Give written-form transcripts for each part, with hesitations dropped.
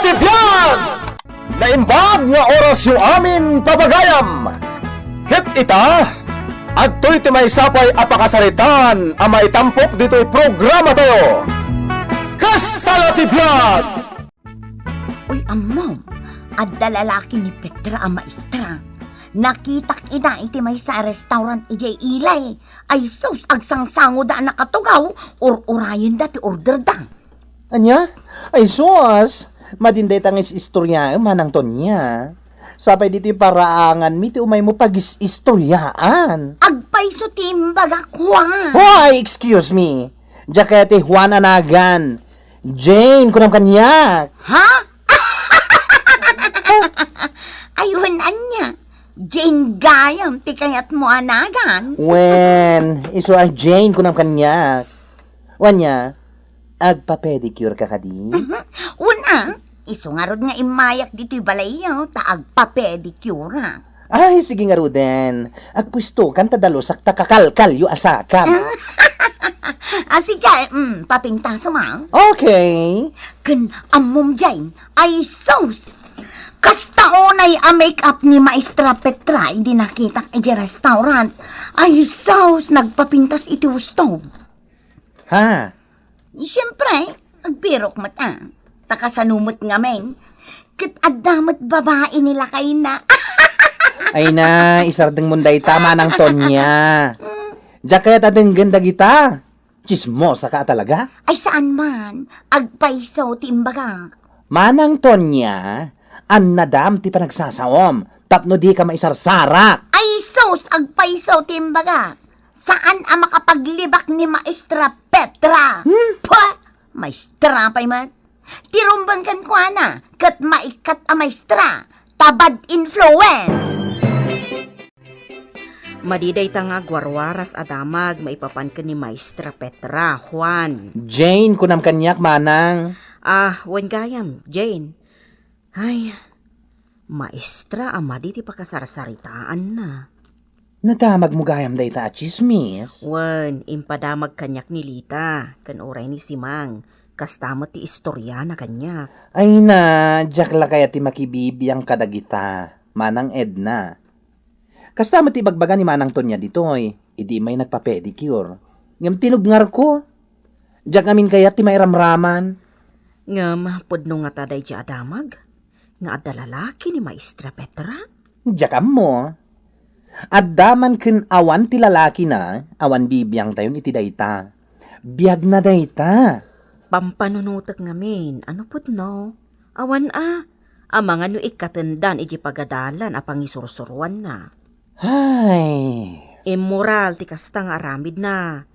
Tibiyag! Naimbag nga oras yung amin pabagayam. Hit ita, agtoy ti may sapay apakasaritan ang maitampok dito'y programa tayo. Kastala Tibiyag! Uy, amam, adda lalaki ni Petra ang maestra. Nakitak ina iti may sa restaurant ijay ilay. Ay sus, agsangsango da nakatugaw, or urayan da ti order da. Anya? Ay sus! Madinday tangis istorya manang Tonya. Sapay dito yung paraangan mi ti umay mo pagis-istoryaan. Agpay so timbaga kwa. Hoy, excuse me. Jakete Juan Anagan. Jane, kunam kanyak. Ha? Ayun anya. Jane Gayam, ti kayat mo anagan. Wen, iso ay Jane kunam kanyak. Wanya, agpa-pedicure ka kadi? Una, iso nga rod nga imayak dito'y balayaw, ta agpa-pedicure ha. Ay, sige nga Ruden. Agpwisto kan tadalo sakta kakalkal yu asakam. Sige, papinta sumang. Okay. Kan amom Jane, ay sos. Kastaonay a make-up ni Maestra Petra, hindi nakita iti restaurant. Ay sos, nagpapintas iti gusto. Ha? Siyempre, agpirok mata. Takasanumot nga men. Kat adamat babae nila kay na. Ay na, isardeng munday tama ng Tonya. Diya kaya tadeng ganda kita. Chismosa ka talaga? Ay saan man, agpaiso timbaga. Manang Tonya, an nadam ti panagsasawom. Tapno di ka maisarsarak. Ay sos, agpaiso timbaga. Saan ang makapaglibak ni Maestra Petra? Pwa! Maestra pa'y mat. Tirumbangkan ko ana, kat maikat a maestra. Tabad influence. Madiday ta nga gwarwaras adamag maipapan ka ni Maestra Petra, Juan. Jane, kunam kanyak manang. Wan gayam, Jane. Ay, Maestra, amadi ti pakasarsaritaan na. Nadamag mo gayam day ta chismis. Wan, impadamag kanyak ni Lita, kan oray ni Simang. Kastamot ti istorya na kanyak. Ay na, jak la kaya ti makibibiyang kadagita. Manang Edna. Kasama ti bagbaga ni Manang Tonya ditoy, idi may nagpa-pedicure. Ngam tinubngar ko. Jak amin kaya ti may ramraman. Ngam, pudno nga taday di adamag. Nga adda lalaki ni Maestra Petra. Jak mo. Addaman ken awan ti lalaki na, awan bibiyang tayon iti dayta. Biyag na dayta. Pampanunutak ngamin, ano pudno? Awan amang ano ikatendan iti pagadalan apang isursuruan na. Ay, Immoral ti kasta nga aramid na.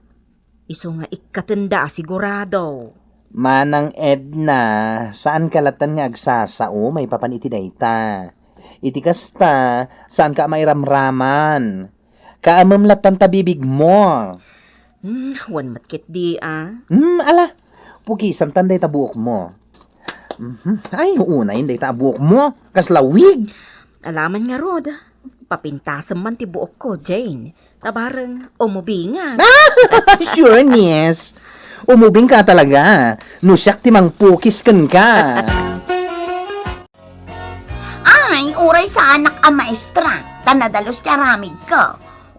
Iso nga ikatenda sigurado. Manang Edna, saan kalatan nga agsasao may papaniti dayta? Iti kasta, saan ka may ramraman? Kaamamlatan tabibig mo. Wan matkit di Ala, pukisan tanday tabuok mo. Ay, unay day tabuok mo. Kaslawig. Alaman nga rod. Papintasam man ti buok ko, Jane. Tabarang umubingan. Sure, yes. Umubing ka talaga. Nusyak timang pukis kan ka. Ay, uray sa anak a maestra. Tanadalos ti aramid ko.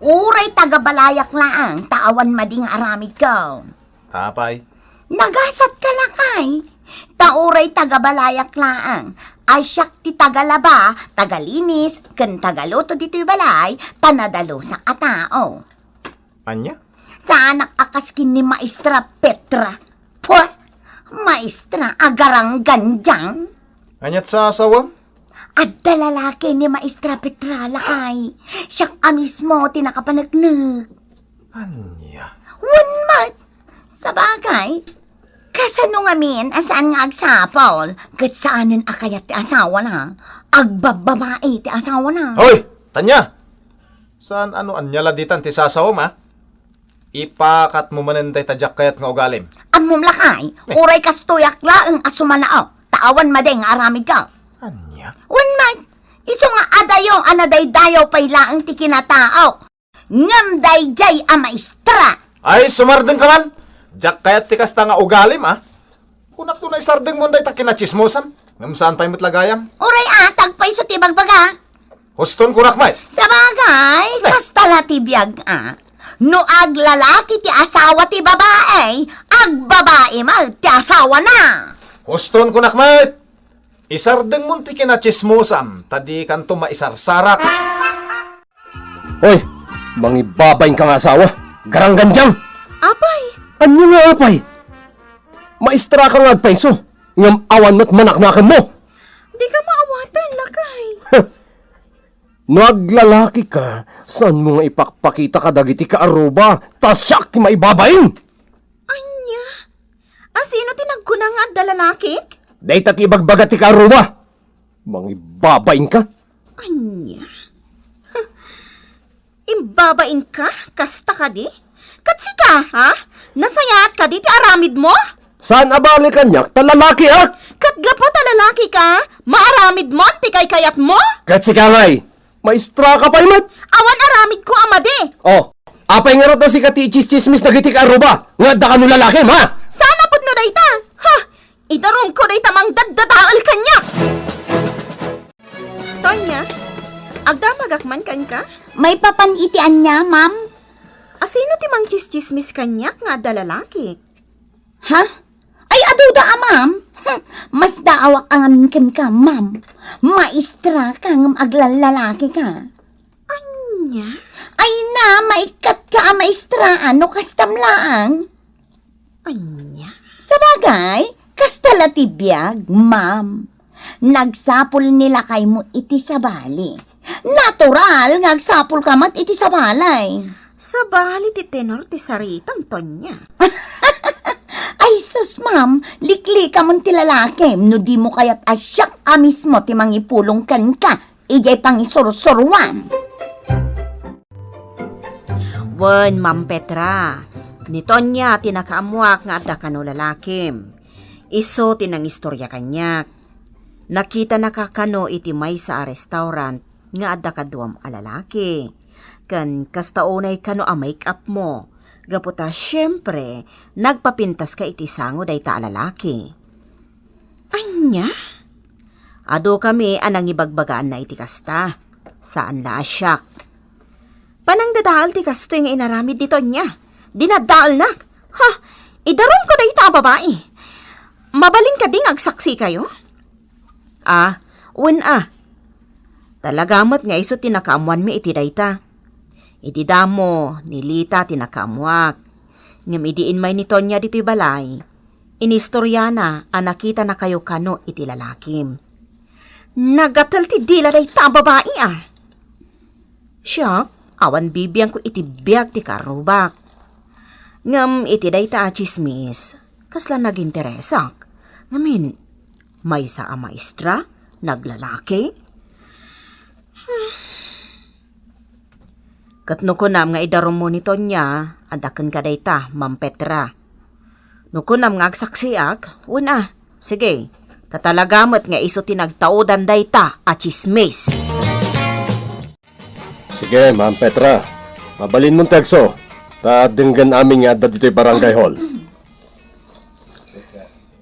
Uray tagabalayak laang, taawan mading aramid ko. Tapay. Nagasat ka lakay. Tauray tagabalayak laang. Ay siyak ti tagalaba, tagalinis, ken tagaluto dito'y balay, tanadalo sa katao. Anya? Sa anak akaskin ni Maestra Petra. Pwah! Maestra, agarang ganjang. Anyat sa asawam? Adda lalaki ni Maestra Petra lakay. Siyak mismo tinakapanagnog. Anya? Wanmat! Sa bagay, kasano nga min, asaan nga agsapol? Kat saanin akayat ti asawa na? Agbababae ti asawa na? Hoy! Tanya! Saan ano anyala ditan ti sasawam ha? Ipakat mo manenday tadyak kayat nga ugalim. Amom lakay, uray kastoyak laang asumanao. Taawan madeng aramid ka. Anya? Wanmat! Iso nga adayo anadaydayo pay laang ti kinatao. Ngam dayjay a maestra. Ay, sumardeng ka man! Diyak kayat ti kasta nga ugalim ha? Kunak to na isardeng mo day ta kinachismosan. Ngamsaan pa'y matlagayam? Uray atag pa iso ti bagbaga. Huston ko rakmay. Sa bagay, kastala ti biyag No ag lalaki ti asawa ti babae, ag babae mag ti asawa na. Huston ko nakmay. Isardeng munti kinachismusam, tadi kanto maisarsarak. Hoy, mangibabayin kang asawa. Garang ganjang. Apay, Ano nga apay? Maistra ka nga agpaiso. Ngam awan mo't manaknakan mo. di ka maawatan lakay. Naglalaki ka, saan mo nga ipakpakita ka dagiti ka aruba, tas siyak ti maibabayin? Anya? Sino tinagkunang nga dalalakik? Day tati ibagbaga ti ka aruba. Mangibabayin ka? Anya? Imbabain ka? Kasta ka di? Katsi ka, ha? Nasayat ka di ti aramid mo? Saan abali kanyak, talalaki ak? Katgapo talalaki ka? Maaramid mo? Ti kay kayat mo? Katsi ka ngay, maistra ka pa imat. Awan aramid ko amade. Oh, apay nga rin si kati chismis dagiti ka aruba. Nga da ka no lalaki, ma? Sana pud no dayta? Ha? Idarong ko dayta mang daddadaal kanya. Tonya, agdamagakman kan ka? May papanitian niya, ma'am? Asino ti mang chismis kanyak nga dalalaki? Ha? Ay, aduda ma'am. Mas daawak ang amin kan ka, ma'am. Maistra ka ng aglalalaki ka. Anya? Ay na, maikat ka maistra, ano kastamlaang? Anya? Sa bagay, kastalatibiyag, ma'am. Nagsapol nila kay mo iti sa bali. Natural, ngagsapol ka mat iti sa balay. Sa bali ti tenor ti saritam, Tonya. Ay, sus, ma'am, likli ka mong ti lalaki. No di mo kaya't asyak mismo ti mangipulong kan ka. Ijay pang isursurwan. Wen, Ma'am Petra. Ni Tonya tinakaamuak nga adda kano lalakim. Iso tinang istorya kanyak. Nakita nakakano iti may sa restaurant nga adda kaduam a lalaki. Kan kastaunay kano a make-up mo. Gaputa syempre, nagpapintas ka iti sango day ta a lalaki. Anya? Ado kami anang ibagbagaan na iti kasta. Saan la asyak? Panang dadahal ti kasto yung inaramid dito niya. Dinadaal nak. Ha? Idaron ko na ita babae. Mabalin ka ding agsaksi kayo? Talagamat nga iso tinakaamuan mi iti dayta. Iti damo, nilita tinakaamuak. Ngam idiin may ni Tonya dito'y balay. Inistoryana, nakita na kayo kano iti lalakim. Nagatal ti dila dayta babae Siya, awan bibiyang ko iti biyag ti karubak. Ngam iti dayta chismis, kasla naginteresak. Ngamin, may sa maestra, naglalaki. Katno ko nam nga idarom mo ni Tonya, adakan ka dayta, Ma'am Petra. No ko nam nga agsaksiak, sige, katalagamat nga iso tinagtaudan dayta a chismis. Sige, Ma'am Petra. Mabalin mong tekso. Tadinggan amin nga dito'y barangay hall.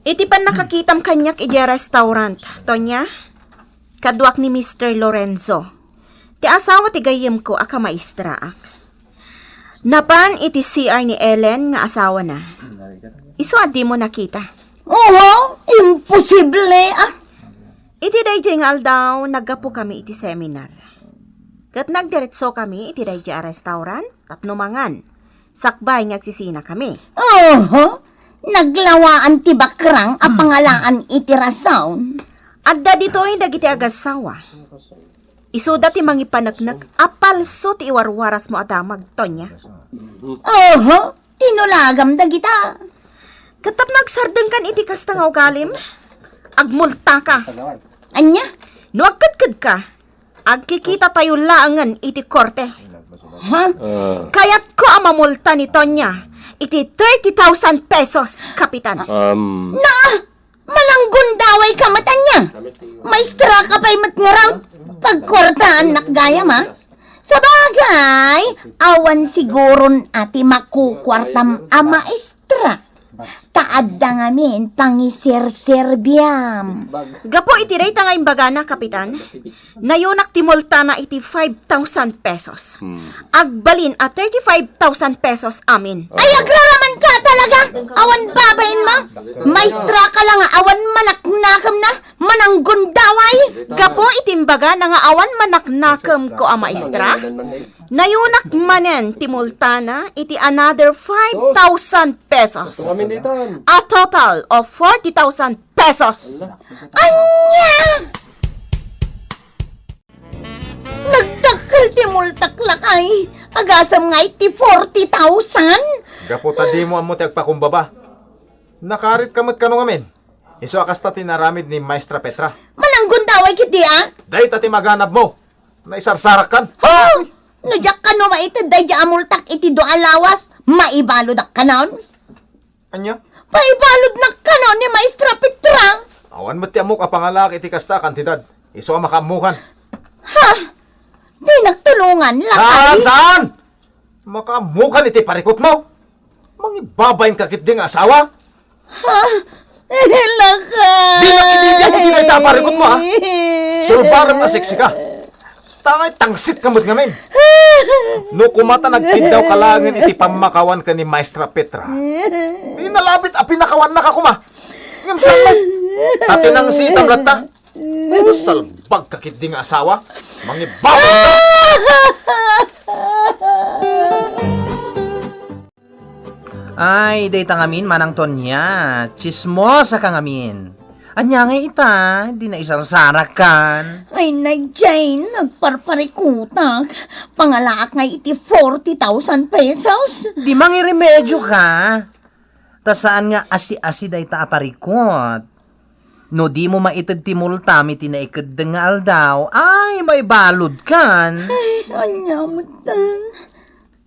Iti pan nakakitam kanyak iti restaurant, Tonya. Kadwak ni Mr. Lorenzo. Ti asawa ti gayem ko aka maestra ak. Napan iti CR ni Ellen nga asawa na. Isu adi mo nakita. Oo, imposible Iti dayjay nga aldaw, naggapo kami iti seminar. Kat nagdiretso kami iti dayjay a restaurant, tapno mangan. Sakbay ngagsisina kami. Oo, naglawaan ti bakrang a pangalaan iti rasawn. Adda dito'y dagiti agasawa. Isuda ti mangipanagnak, apalso ti iwarwaras mo adamag, Tonya. Oo, tinulagam dagita. Katap nagsardeng kan iti kasta nga ugalim, agmulta ka. Anya? No agkadkad ka, agkikita tayo laangan iti korte. Ha? Kaya't ko ang mamulta ni Tonya, iti 30,000 pesos, kapitan. Malanggun daway ka matan niya. Maestra ka pa'y matngaraw. Pagkortaan nakgaya ma. Sa bagay, awan siguron ati makukwartam a maestra. Taadda ngamin pangisir-serbiam. Gapo iti rate nga imbaga na, Kapitan. Nayunak ti multa na iti 5,000 pesos. Agbalin at 35,000 pesos amin. Ay, agraraman ka talaga! Awan babayin mo! Maestra ka lang nga, awan manaknakam na! Mananggundaway! Gapo iti imbaga na nga awan manaknakam ko a maestra. Nayunak manen ti multa na iti another 5,000 pesos. A total of 40,000 pesos. Anya! Nagdakal ti multak lakay! Agasam nga iti 40,000! Gaputa di mo amo ti agpakumbaba. Nakarit kamot kano ngamin. Iso akasta tinaramid ni Maestra Petra. Mananggundaway kiti ah! Dahil tati maganap mo. Naisarsarak kan. Ha! Nadyak ka no maitid day di amultak iti do alawas, maibalod ak kanon. Anya? Maibalod na kanon ni Maestra Petra. Awan mo ti amok apangalak iti kasta kantidad. Iso makamukan. Ha? Di nagtulungan lakay. Saan? Makamukan iti parikot mo. Mangibabayin kakit ding asawa. Lakay. Di nakibibiyag iti na itaparikot mo ha. Sulbarang asiksi ka. Tangay tangsit kamot ngamin. No kumata nagtindaw kalangin iti pamakawan ka ni Maestra Petra. Di nalabit a pinakawan na ka kuma. Ngam salmay. Ati nang sitam lata. Salbag kakit di nga asawa. Mangibabay ka. Ay, dayta ngamin manang Tonya. Chismosa ka ngamin. Anya nga ita, di na isang sarakan. Ay na Jane, nagparparikutak. Pangalaak nga iti 40,000 pesos. Di mangiremedyo ka. Ta saan nga asi-asi dayta aparikot. No di mo maitid ti multa mi tinaikad nga aldaw, ay may balod kan. Ay, anya mo tan.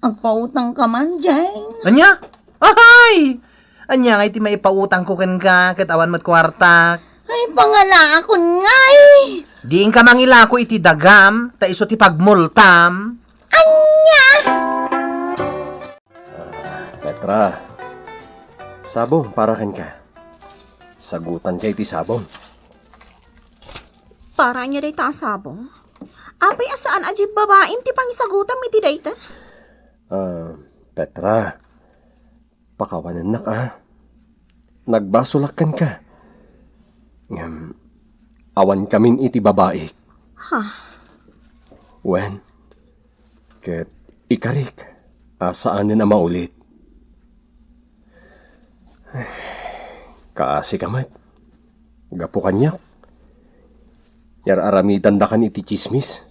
Agpautang ka man, Jane. Anya? Ahay! Anya nga iti maipautang ko ken ka, katawan mo't kwarta. Ay, pangalaakon ngay. Diin ka mangilako iti dagam, ta iso ti pagmultam. Anya! Petra, sabong para ken ka. Sagutan kay ti sabong. Para niya day sabong. Apay asaan ajib babaim ti pangisagutam iti dayta? Petra, pakawanan na ka. Nagbasulakan ka. Awan kaming iti babaik. Wen, ket ikarik, asaan na maulit. Kaasi kamat. Gapo kanyak. Yar aramidan da kan iti chismis.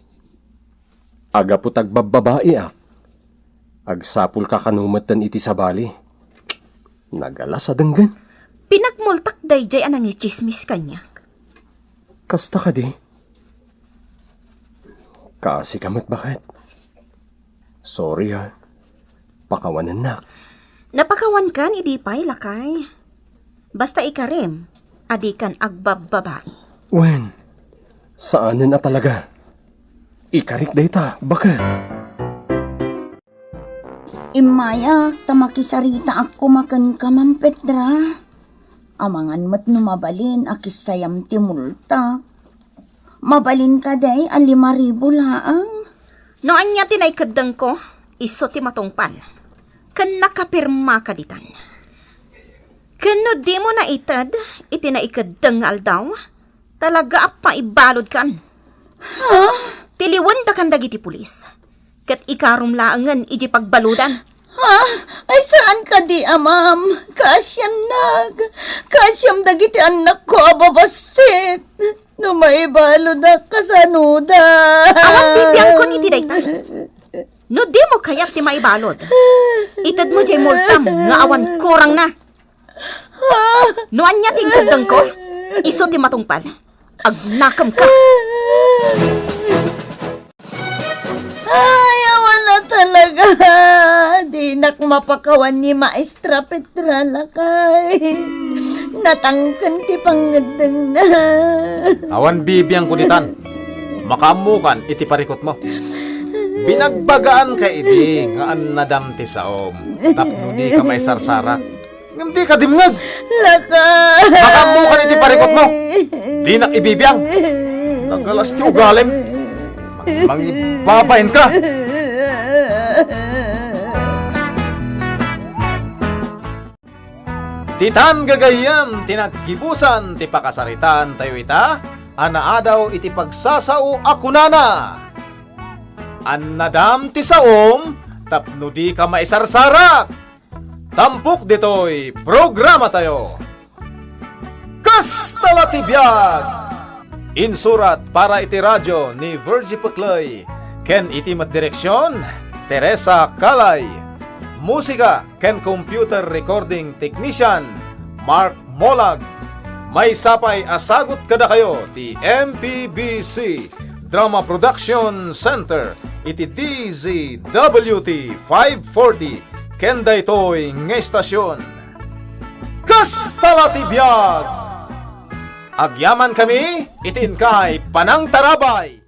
Aga po tagbababae ak. Agsapul ka kanumatan iti sabali. Nagala sa denggan. Pinagmultak dayjay anang chismis kanya. Kasta ka di. Kaasi kamat bakit? Sorry ha. Pakawanan na. Napakawan kan idipay lakay. Basta ikarim, adikan agbababae. Wen, saanin na talaga? Ikarik dayta, bakit? Imaya, tamakisarita ako makan ka, Ma'am Petra. Amangan mat numabalin, akisayam ti multa. Mabalin ka day, 5,000 laang. No anya tinaikadang ko, iso ti matungpal. Kan nakapirma ka ditan. Kano di mo na itad, itinaikadang aldaw, talaga apa ibalod kan. Tiliwan da kan dagiti pulis. Kat ikarum laangan iji pagbaludan. Ha? Ay saan ka di, ma'am? Kasyam dagiti anak ko ababasit. No maibalo na kasanuda. Awan bibiyang kon iti dayta. No di mo kayak ti maibalod. Itad mo jay multam nga awan kurang na. No anya tingkadang ko, iso ti matungpal. Agnakam ka. Ay, awan na talaga. Di nak mapakawan ni Maestra Petra lakay. Natangkan ti pangadang na. Awan bibiyang kunitan. Makamukan iti parikot mo. Binagbagaan ka idi nga an nadam ti saom. Tapno di ka may sarsarak. Hindi ka dimngag. Laka! Makamukan iti parikot mo. Di na ibibiyang. Nagalas ti ugalim. Mangibabain ka. Titan gagayam, tinaggibusan, ti pakasaritan tayo ita, anaadaw iti pagsasao ako nana. Annadam ti saom, tapno di ka maisarsarak. Tampok dito'y programa tayo. Kastala ti biyag! Insurat para iti radyo ni Virgie Pucloy, ken iti direksyon, Teresa Calay. Musika ken computer recording technician, Mark Molag. May sapay asagot kada kayo ti MPBC Drama Production Center iti DZWT 540 ken daytoy nga estasyon. Kastala ti biyag! Agyaman kami, itin kay Panang Tarabay!